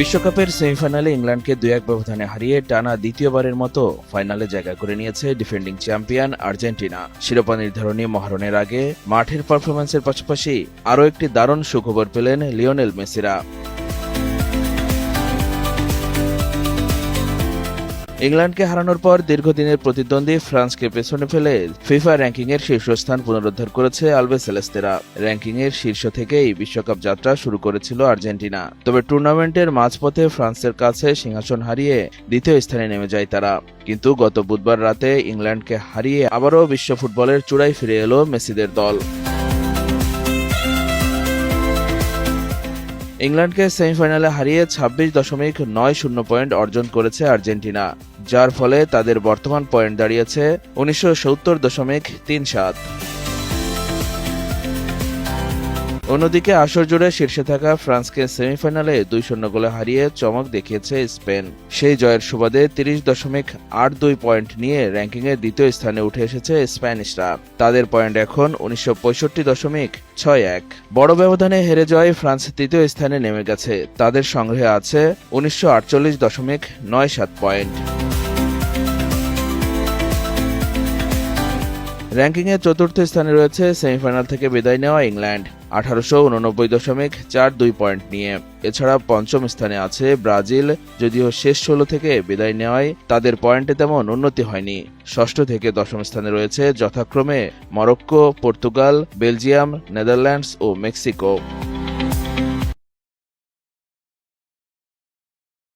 বিশ্বকাপের সেমিফাইনালে ইংল্যান্ডকে ২-১ ব্যবধানে হারিয়ে টানা দ্বিতীয়বারের মতো ফাইনালে জায়গা করে নিয়েছে ডিফেন্ডিং চ্যাম্পিয়ন আর্জেন্টিনা। শিরোপা নির্ধারণী মহারণের আগে মাঠের পারফরম্যান্সের পাশাপাশি আরও একটি দারুণ সুখবর পেলেন লিওনেল মেসিরা। ইংল্যান্ডকে হারানোর পর দীর্ঘদিনের প্রতিদ্বন্দ্বী ফ্রান্সকে পেছনে ফেলে ফিফা র্যাঙ্কিংয়ের শীর্ষস্থান পুনরুদ্ধার করেছে আলবিসেলেস্তেরা। র্যাঙ্কিংয়ের শীর্ষ থেকেই বিশ্বকাপ যাত্রা শুরু করেছিল আর্জেন্টিনা। তবে টুর্নামেন্টের মাঝপথে ফ্রান্সের কাছে সিংহাসন হারিয়ে দ্বিতীয় স্থানে নেমে যায় তারা। কিন্তু গত বুধবার রাতে ইংল্যান্ডকে হারিয়ে আবারও বিশ্ব ফুটবলের চূড়ায় ফিরে এলো মেসিদের দল। ইংল্যান্ডকে সেমিফাইনালে হারিয়ে ২৬.৯০ পয়েন্ট অর্জন করেছে আর্জেন্টিনা, যার ফলে তাদের বর্তমান পয়েন্ট দাঁড়িয়েছে ১৯৭০.৩৭। অন্যদিকে আসর জুড়ে শীর্ষে থাকা ফ্রান্সকে সেমিফাইনালে ২-০ গোলে হারিয়ে চমক দেখিয়েছে স্পেন। সেই জয়ের সুবাদে ৩০.৮২ পয়েন্ট নিয়ে র্যাঙ্কিংয়ে দ্বিতীয় স্থানে উঠে এসেছে স্প্যানিশরা। তাদের পয়েন্ট এখন ১৯৬৫.৬১। বড় ব্যবধানে হেরে যাওয়ায় ফ্রান্স তৃতীয় স্থানে নেমে গেছে। তাদের সংগ্রহে আছে ১৯৪৮.৯৭ পয়েন্ট। র্যাঙ্কিংয়ে চতুর্থ স্থানে রয়েছে সেমিফাইনাল থেকে বিদায় নেওয়া ইংল্যান্ড ১৮৮৯.৪২ পয়েন্ট নিয়ে। এছাড়া পঞ্চম স্থানে আছে ব্রাজিল, যদিও শেষ ১৬ থেকে বিদায় নেওয়ায় তাদের পয়েন্টে তেমন উন্নতি হয়নি। ষষ্ঠ থেকে দশম স্থানে রয়েছে যথাক্রমে মরক্কো, পর্তুগাল, বেলজিয়াম, নেদারল্যান্ডস ও মেক্সিকো।